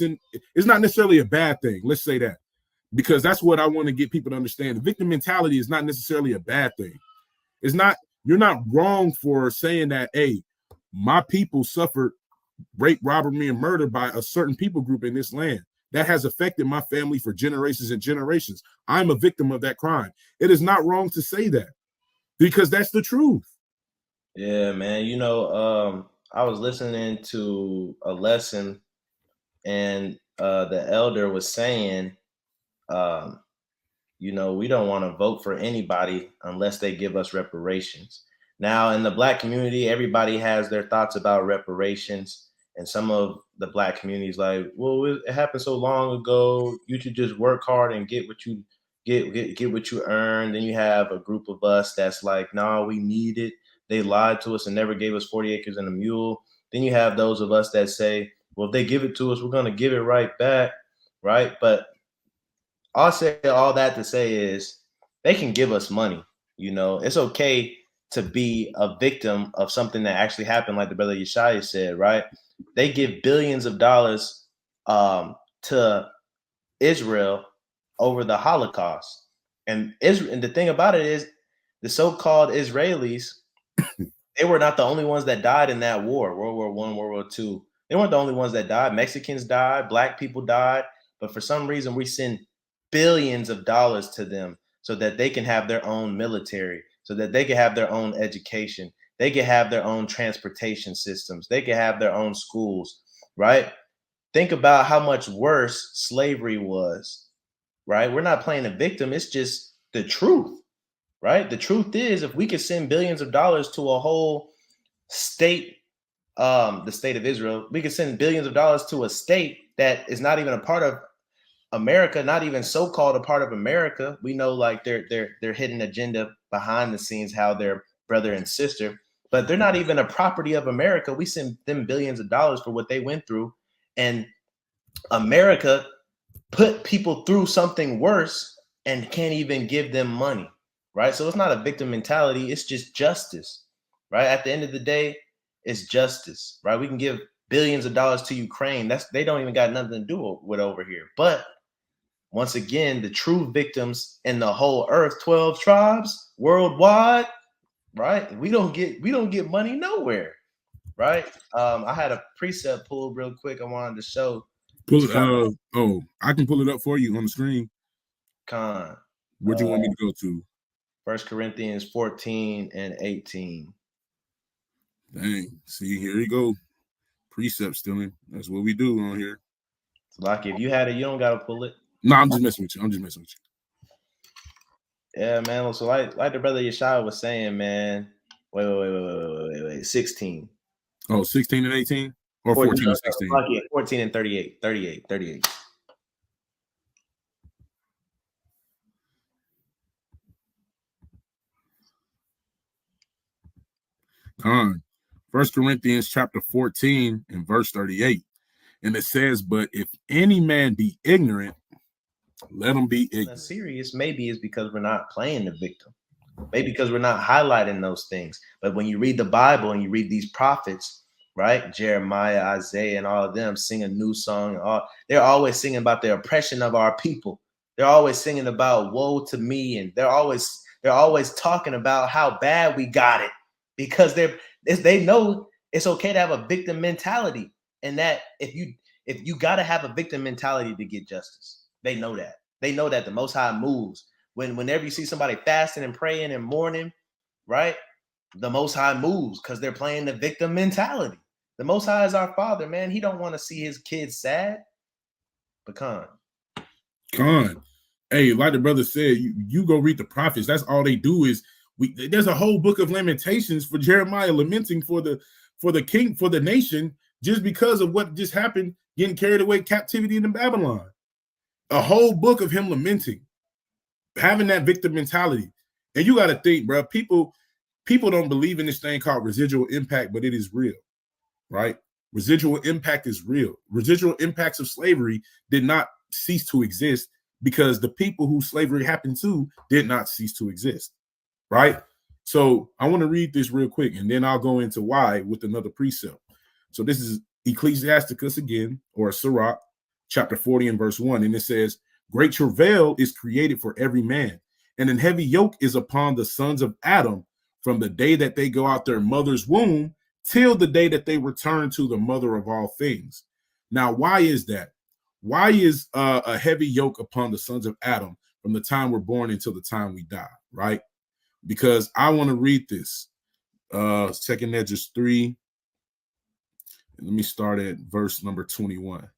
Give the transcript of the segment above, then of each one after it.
it's not necessarily a bad thing. Let's say that, because that's what I want to get people to understand. The victim mentality is not necessarily a bad thing. It's not, you're not wrong for saying that, hey, my people suffered rape, robbery, and murder by a certain people group in this land. That has affected my family for generations and generations. I'm a victim of that crime. It is not wrong to say that, because that's the truth. Yeah, man. I was listening to a lesson, and the elder was saying, we don't want to vote for anybody unless they give us reparations. Now, in the Black community, everybody has their thoughts about reparations. And some of the Black communities like, well, it happened so long ago. You should just work hard and get what you get what you earn. Then you have a group of us that's like, no, we need it. They lied to us and never gave us 40 acres and a mule. Then you have those of us that say, well, if they give it to us, we're going to give it right back. Right. But I'll say all that to say is they can give us money. It's okay to be a victim of something that actually happened, like the brother Yeshaya said, right? They give billions of dollars to Israel over the Holocaust. And the thing about it is the so-called Israelis, they were not the only ones that died in that war, World War I, World War II. They weren't the only ones that died. Mexicans died, Black people died. But for some reason, we send billions of dollars to them so that they can have their own military, so that they can have their own education. They can have their own transportation systems. They can have their own schools, right? Think about how much worse slavery was, right? We're not playing a victim. It's just the truth, right? The truth is, if we could send billions of dollars to a whole state, the state of Israel, we could send billions of dollars to a state that is not even a part of America, not even so-called a part of America. We know like their hidden agenda behind the scenes, how they're brother and sister, but they're not even a property of America. We send them billions of dollars for what they went through, and America put people through something worse and can't even give them money, right? So it's not a victim mentality. It's just justice, right? At the end of the day, it's justice, right? We can give billions of dollars to Ukraine. They don't even got nothing to do with over here. But once again, the true victims in the whole earth, 12 tribes worldwide, right? We don't get money nowhere, right? I had a precept pulled real quick. I wanted to show. I can pull it up for you on the screen. Con. Where do you want me to go to? 1 Corinthians 14 and 18. Dang. See, here you go. Precept stealing. That's what we do on here. So like if you had it, you don't gotta pull it. No, I'm just messing with you. Yeah, man. So like the brother Yeshua was saying, man. Wait. 16. Oh, 16 and 18? Or 14 and 16? 14 and 38. 38. Con. 1 Corinthians chapter 14 and verse 38. And it says, but if any man be ignorant, let him be ignorant. That's serious. Maybe it's because we're not playing the victim. Maybe because we're not highlighting those things. But when you read the Bible and you read these prophets, right? Jeremiah, Isaiah, and all of them sing a new song. They're always singing about the oppression of our people. They're always singing about woe to me. And they're always talking about how bad we got it, because they know it's okay to have a victim mentality. And that if you got to have a victim mentality to get justice, they know that. They know that the Most High moves. Whenever you see somebody fasting and praying and mourning, right? The Most High moves because they're playing the victim mentality. The Most High is our Father, man. He don't want to see his kids sad. But Con. Hey, like the brother said, you go read the prophets. That's all they do is there's a whole book of Lamentations for Jeremiah lamenting for the king, for the nation, just because of what just happened, getting carried away captivity in Babylon. A whole book of him lamenting, having that victim mentality. And you got to think, bro, people don't believe in this thing called residual impact, but it is real, right? Residual impact is real. Residual impacts of slavery did not cease to exist because the people who slavery happened to did not cease to exist, right? So I want to read this real quick, and then I'll go into why with another precept. So this is Ecclesiasticus again, or Sirach, chapter 40 and verse 1. And it says, great travail is created for every man, and an heavy yoke is upon the sons of Adam from the day that they go out their mother's womb till the day that they return to the mother of all things. Now, why is that? Why is a heavy yoke upon the sons of Adam from the time we're born until the time we die, right? Because I want to read this. 2nd Esdras 3. Let me start at verse number 21.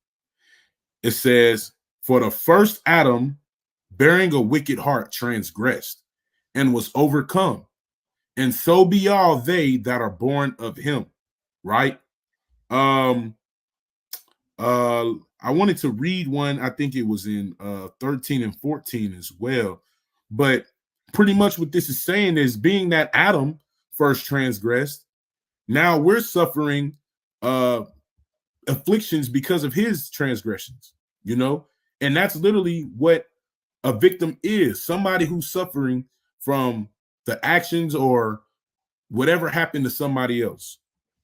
It says, for the first Adam, bearing a wicked heart, transgressed and was overcome. And so be all they that are born of him, right? I wanted to read one. I think it was in 13 and 14 as well. But pretty much what this is saying is, being that Adam first transgressed, now we're suffering afflictions because of his transgressions, you know? And that's literally what a victim is, somebody who's suffering from the actions or whatever happened to somebody else.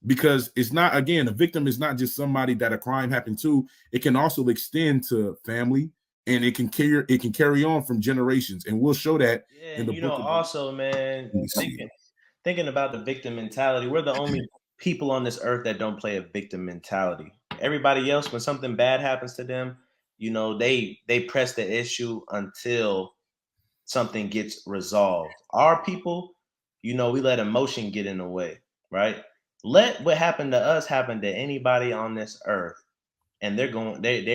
Because it's not, again, a victim is not just somebody that a crime happened to. It can also extend to family, and it can carry on from generations. And we'll show that in the book. Also, man, thinking about the victim mentality, we're the only people on this earth that don't play a victim mentality. Everybody else, when something bad happens to them, you know, they press the issue until something gets resolved. Our people, you know, we let emotion get in the way, right? Let what happened to us happen to anybody on this earth, and they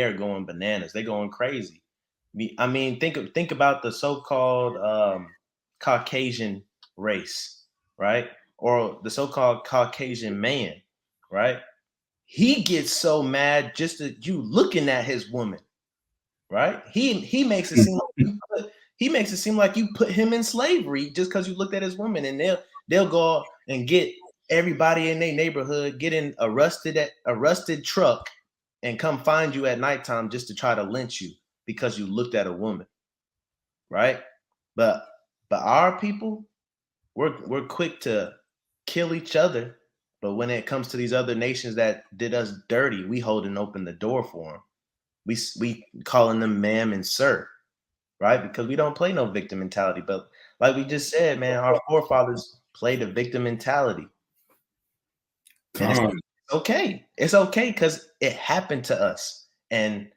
are going bananas. They're going crazy. I mean, think about the so-called Caucasian race, right? Or the so-called Caucasian man, right? He gets so mad just that you looking at his woman, right? He makes it seem like you put him in slavery just because you looked at his woman, and they'll go and get everybody in their neighborhood, get in a rusted truck, and come find you at nighttime just to try to lynch you because you looked at a woman, right? But our people, we're quick to kill each other, but when it comes to these other nations that did us dirty, we holding open the door for them. We calling them ma'am and sir, right? Because we don't play no victim mentality. But like we just said, man, our forefathers played the victim mentality. And it's okay. It's okay because it happened to us. And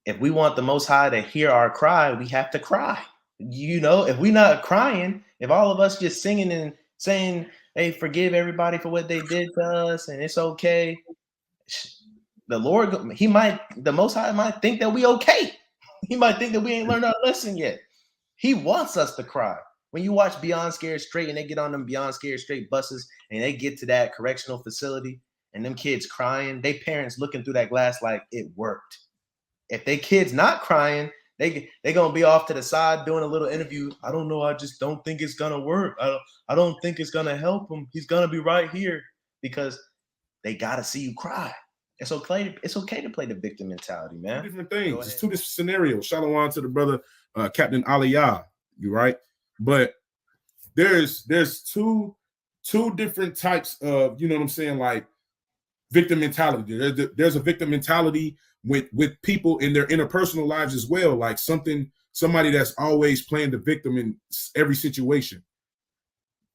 if we want the Most High to hear our cry, we have to cry. You know, if we're not crying, if all of us just singing and saying, hey, forgive everybody for what they did to us, and it's okay, the Lord, the Most High might think that we okay. He might think that we ain't learned our lesson yet. He wants us to cry. When you watch Beyond Scared Straight and they get on them Beyond Scared Straight buses and they get to that correctional facility and them kids crying, they parents looking through that glass like it worked. If they kids not crying, they gonna be off to the side doing a little interview. I don't know. I just don't think it's gonna work. I don't think it's gonna help him. He's gonna be right here, because they gotta see you cry. It's okay to play the victim mentality, man. Two different things. It's two different scenarios. Shalom to the brother Captain Aliyah. You right? But there's two different types of, you know what I'm saying, like victim mentality. There's a victim mentality with people in their interpersonal lives as well, like somebody that's always playing the victim in every situation.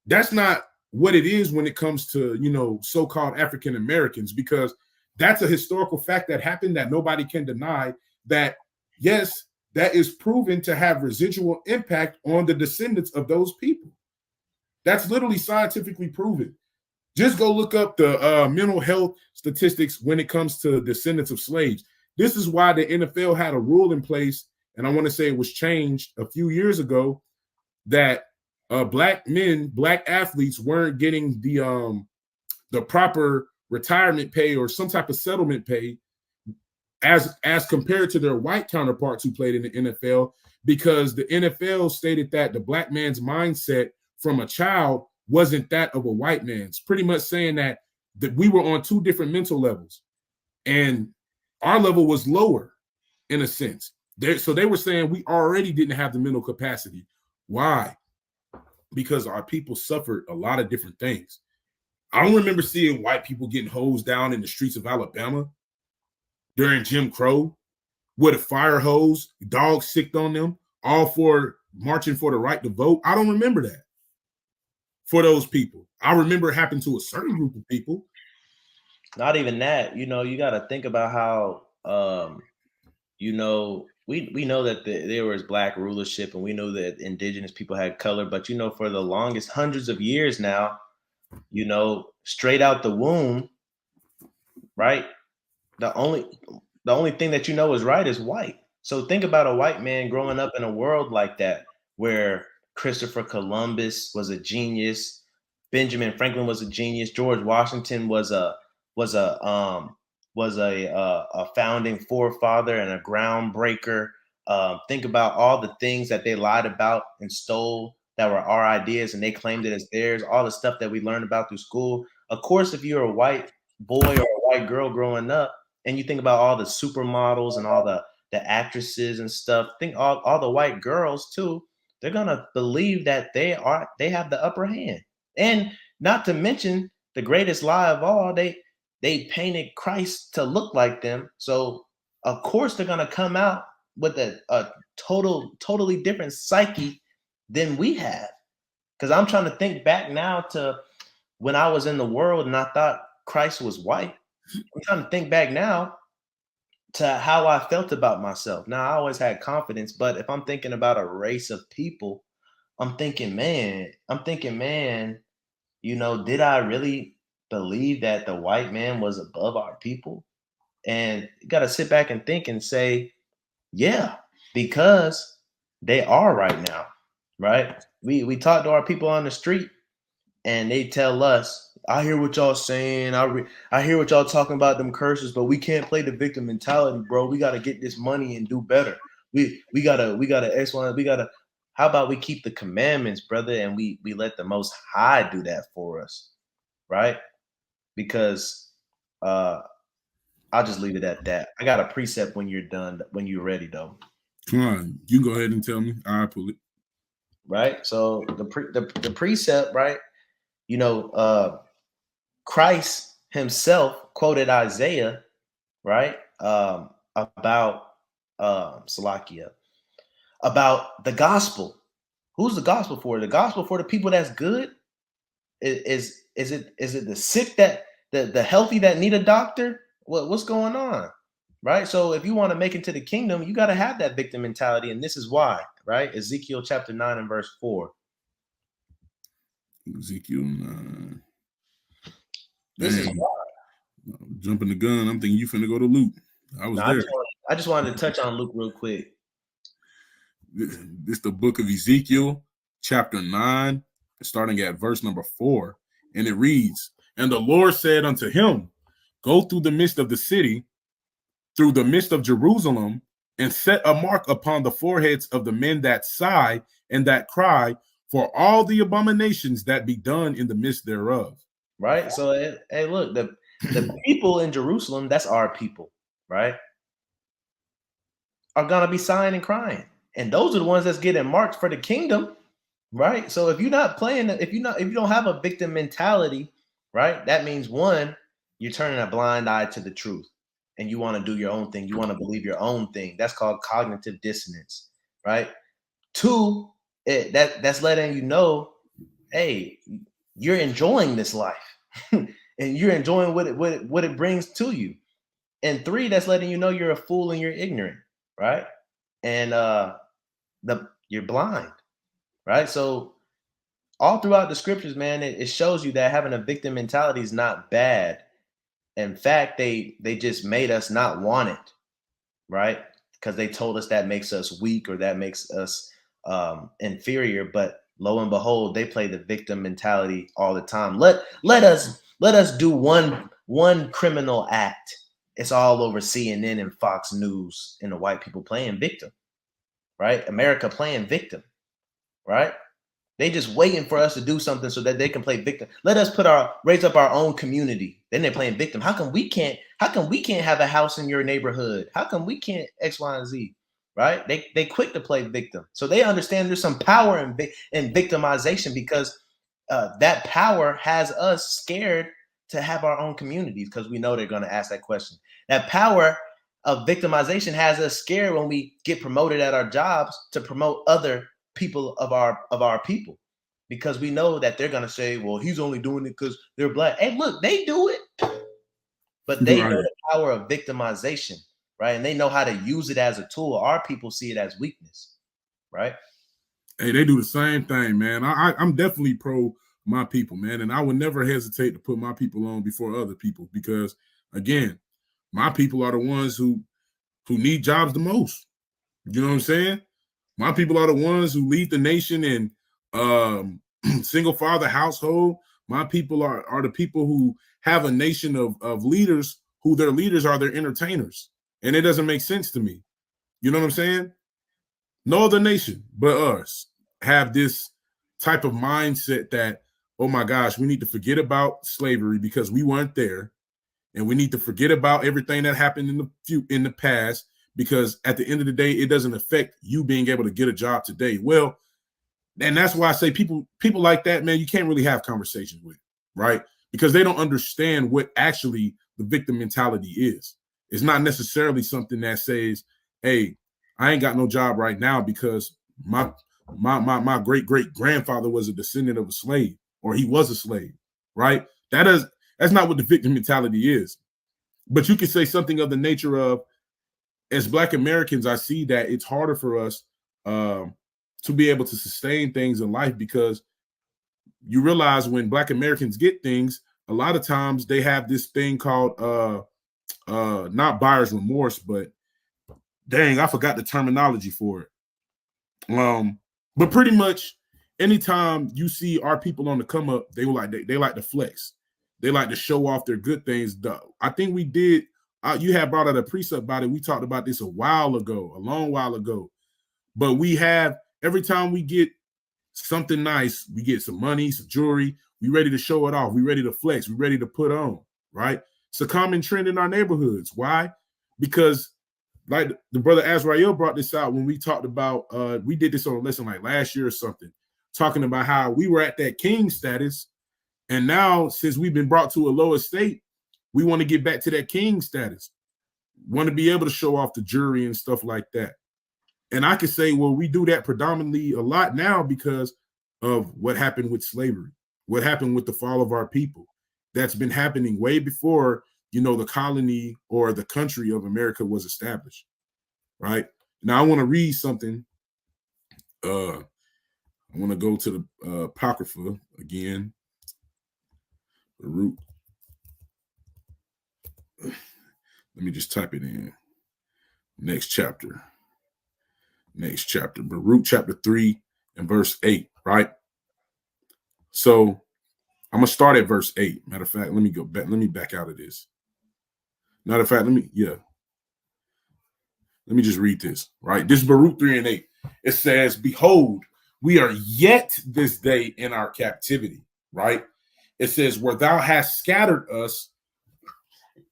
That's not what it is when it comes to, you know, so-called African Americans, because that's a historical fact that happened that nobody can deny. That yes, that is proven to have residual impact on the descendants of those people. That's literally scientifically proven. Just go look up the mental health statistics when it comes to descendants of slaves. This is why the NFL had a rule in place, and I want to say it was changed a few years ago, that black athletes weren't getting the proper retirement pay or some type of settlement pay as compared to their white counterparts who played in the NFL, because the NFL stated that the black man's mindset from a child wasn't that of a white man's, pretty much saying that we were on two different mental levels, and our level was lower in a sense. So they were saying we already didn't have the mental capacity. Why? Because our people suffered a lot of different things. I don't remember seeing white people getting hosed down in the streets of Alabama during Jim Crow. with a fire hose, dogs sicked on them, all for marching for the right to vote. I don't remember that for those people. I remember it happened to a certain group of people. Not even that. You know, you got to think about how, you know, we know that there was black rulership, and we know that indigenous people had color. But, you know, for the longest hundreds of years now, you know, straight out the womb, right? The only thing that you know is right is white. So think about a white man growing up in a world like that, where Christopher Columbus was a genius, Benjamin Franklin was a genius, George Washington was a founding forefather and a groundbreaker. Think about all the things that they lied about and stole that were our ideas, and they claimed it as theirs. All the stuff that we learned about through school. Of course, if you're a white boy or a white girl growing up, and you think about all the supermodels and all the actresses and stuff, think all the white girls too, they're gonna believe that they have the upper hand. And not to mention the greatest lie of all, they painted Christ to look like them. So of course they're gonna come out with a totally different psyche than we have. Because I'm trying to think back now to when I was in the world and I thought Christ was white. I'm trying to think back now to how I felt about myself. Now, I always had confidence, but if I'm thinking about a race of people, I'm thinking, man, you know, did I really believe that the white man was above our people? And you got to sit back and think and say, yeah, because they are right now, right? We talk to our people on the street, and they tell us, I hear what y'all saying. I hear what y'all talking about them curses, but we can't play the victim mentality, bro. We got to get this money and do better. We gotta X, Y, we gotta. How about we keep the commandments, brother, and we let the Most High do that for us, right? Because I'll just leave it at that. I got a precept when you're done, when you're ready, though. Come on, you go ahead and tell me. I'll pull it. Right. So the precept, right? You know, Christ himself quoted Isaiah, right? About Salakia, about the gospel. Who's the gospel for? The gospel for the people that's good? Is it the sick that the healthy that need a doctor? What's going on? Right? So if you want to make it to the kingdom, you got to have that victim mentality. And this is why, right? Ezekiel chapter 9 and verse 4. Ezekiel 9. This is why. I'm jumping the gun. I'm thinking you finna go to Luke. I just wanted to touch on Luke real quick. This is the book of Ezekiel, chapter 9, starting at verse number 4. And it reads, and the Lord said unto him, go through the midst of the city, through the midst of Jerusalem, and set a mark upon the foreheads of the men that sigh and that cry for all the abominations that be done in the midst thereof. Right. So, hey, look, the people in Jerusalem, that's our people, right, are gonna be sighing and crying, and those are the ones that's getting marked for the kingdom, right? So if you're not playing, if you don't have a victim mentality, right, that means one, you're turning a blind eye to the truth, and you want to do your own thing. You want to believe your own thing. That's called cognitive dissonance, right? Two, that's letting you know, hey, you're enjoying this life, and you're enjoying what it brings to you. And three, that's letting you know you're a fool and you're ignorant, right? And you're blind, right? So all throughout the scriptures, man, it shows you that having a victim mentality is not bad. In fact, they just made us not want it, right? Because they told us that makes us weak or that makes us inferior. But lo and behold, they play the victim mentality all the time. Let us do one criminal act. It's all over CNN and Fox News and the white people playing victim, right? America playing victim, right? They just waiting for us to do something so that they can play victim. Let us raise up our own community. Then they're playing victim. How come we can't have a house in your neighborhood? How come we can't X, Y, and Z? Right? They quick to play victim. So they understand there's some power in victimization, because that power has us scared to have our own communities, because we know they're going to ask that question. That power of victimization has us scared when we get promoted at our jobs to promote other people of our people, because we know that they're gonna say, well, he's only doing it because they're black. Hey, look, they do it, but they know the power of victimization, right? And they know how to use it as a tool. Our people see it as weakness, right? Hey, they do the same thing, man. I'm definitely pro my people, man, and I would never hesitate to put my people on before other people, because again, my people are the ones who need jobs the most. You know what I'm saying? My people are the ones who lead the nation in single father household. My people are the people who have a nation of leaders who their leaders are their entertainers. And it doesn't make sense to me. You know what I'm saying? No other nation but us have this type of mindset that, oh my gosh, we need to forget about slavery because we weren't there. And we need to forget about everything that happened in the past, because at the end of the day, it doesn't affect you being able to get a job today. Well, and that's why I say people like that, man, you can't really have conversations with, right? Because they don't understand what actually the victim mentality is. It's not necessarily something that says, hey, I ain't got no job right now because my great grandfather was a descendant of a slave, or he was a slave, right? That's not what the victim mentality is. But you could say something of the nature of, as Black Americans, I see that it's harder for us to be able to sustain things in life, because you realize when Black Americans get things, a lot of times they have this thing called not buyer's remorse, but dang, I forgot the terminology for it. But pretty much anytime you see our people on the come up, they like to flex. They like to show off their good things. I think we did. You had brought out a precept about it. We talked about this a long while ago. But we have, every time we get something nice, we get some money, some jewelry, we ready to show it off. We ready to flex. We ready to put on, right? It's a common trend in our neighborhoods. Why? Because like the brother Azrael brought this out when we talked about, we did this on a lesson like last year or something, talking about how we were at that king status. And now, since we've been brought to a lower state, we want to get back to that king status. Want to be able to show off the jury and stuff like that. And I could say, well, we do that predominantly a lot now because of what happened with slavery, what happened with the fall of our people. That's been happening way before, the colony or the country of America was established, right? Now, I want to read something. I want to go to the Apocrypha again. Baruch. Let me just type it in. Next chapter. Baruch chapter 3 and verse 8, right? So I'm going to start at verse 8. Matter of fact, let me go back. Let me back out of this. Matter of fact, let me just read this, right? This is Baruch 3 and 8. It says, behold, we are yet this day in our captivity, right? It says, where thou hast scattered us,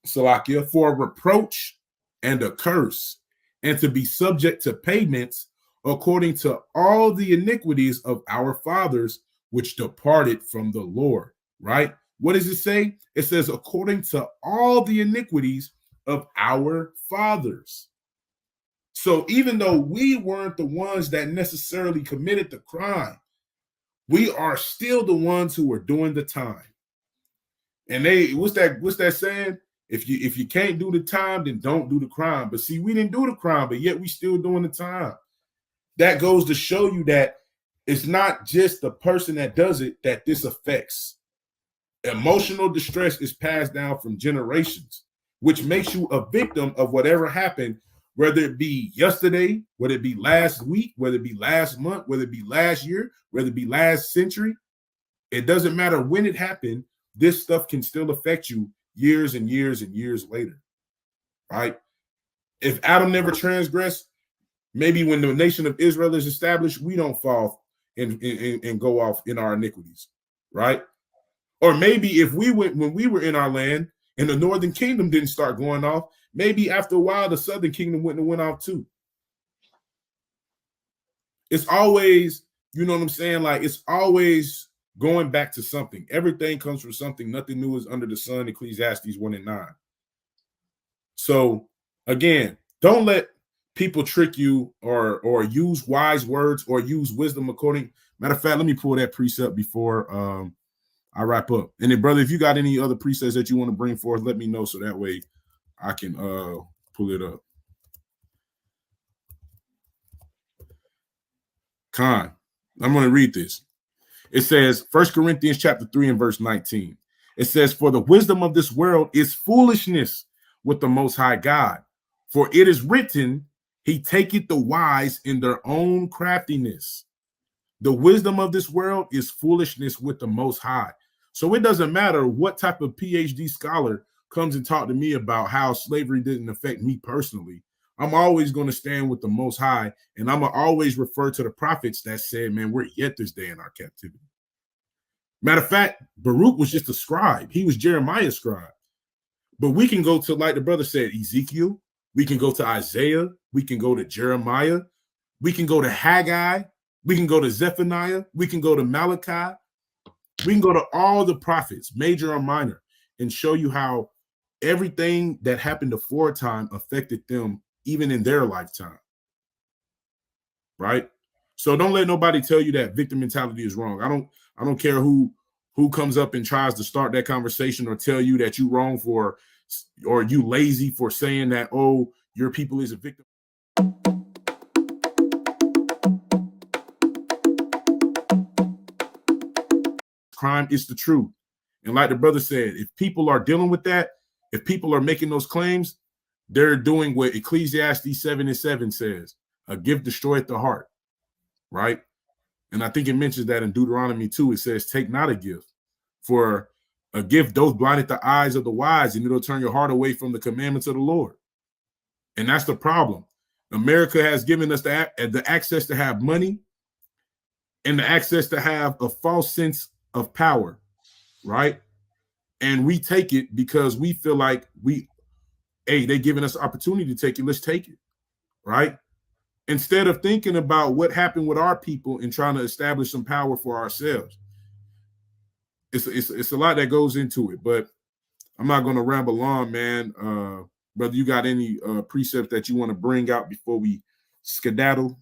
Salakia, for a reproach and a curse, and to be subject to payments according to all the iniquities of our fathers, which departed from the Lord, right? What does it say? It says, according to all the iniquities of our fathers. So even though we weren't the ones that necessarily committed the crime, we are still the ones who are doing the time. And what's that saying? If you can't do the time, then don't do the crime. But see, we didn't do the crime, but yet we still doing the time. That goes to show you that it's not just the person that does it that this affects. Emotional distress is passed down from generations, which makes you a victim of whatever happened, whether it be yesterday, whether it be last week, whether it be last month, whether it be last year, whether it be last century. It doesn't matter when it happened. This stuff can still affect you years and years and years later, right? If Adam never transgressed, maybe when the nation of Israel is established, we don't fall and go off in our iniquities, right? Or maybe if when we were in our land and the northern kingdom didn't start going off, maybe after a while the southern kingdom wouldn't have went off too. It's always, you know what I'm saying? Like, it's always going back to something. Everything comes from something. Nothing new is under the sun. Ecclesiastes 1 and 9. So again, don't let people trick you or use wise words or use wisdom according. Matter of fact, let me pull that precept before I wrap up. And then, brother, if you got any other precepts that you want to bring forth, let me know so that way I can pull it up. Con, I'm going to read this. It says, 1 Corinthians chapter 3 and verse 19. It says, for the wisdom of this world is foolishness with the Most High God. For it is written, he taketh the wise in their own craftiness. The wisdom of this world is foolishness with the Most High. So it doesn't matter what type of PhD scholar comes and talk to me about how slavery didn't affect me personally. I'm always going to stand with the Most High, and I'm going to always refer to the prophets that said, man, we're yet this day in our captivity. Matter of fact, Baruch was just a scribe. He was Jeremiah's scribe. But we can go to, like the brother said, Ezekiel. We can go to Isaiah. We can go to Jeremiah. We can go to Haggai. We can go to Zephaniah. We can go to Malachi. We can go to all the prophets, major or minor, and show you how everything that happened before time affected them even in their lifetime. Right? So don't let nobody tell you that victim mentality is wrong. I don't care who comes up and tries to start that conversation or tell you that you wrong for, or you lazy for saying that, oh, your people is a victim. Crime is the truth. And like the brother said, if people are dealing with that, if people are making those claims, they're doing what Ecclesiastes 7:7 says, a gift destroyeth the heart, right? And I think it mentions that in Deuteronomy 2, it says, take not a gift, for a gift doth blindeth the eyes of the wise, and it'll turn your heart away from the commandments of the Lord. And that's the problem. America has given us the access to have money and the access to have a false sense of power, right? And we take it because we feel like they're giving us opportunity to take it. Let's take it, right? Instead of thinking about what happened with our people and trying to establish some power for ourselves. It's a lot that goes into it, but I'm not going to ramble on, man. Brother, you got any precepts that you want to bring out before we skedaddle?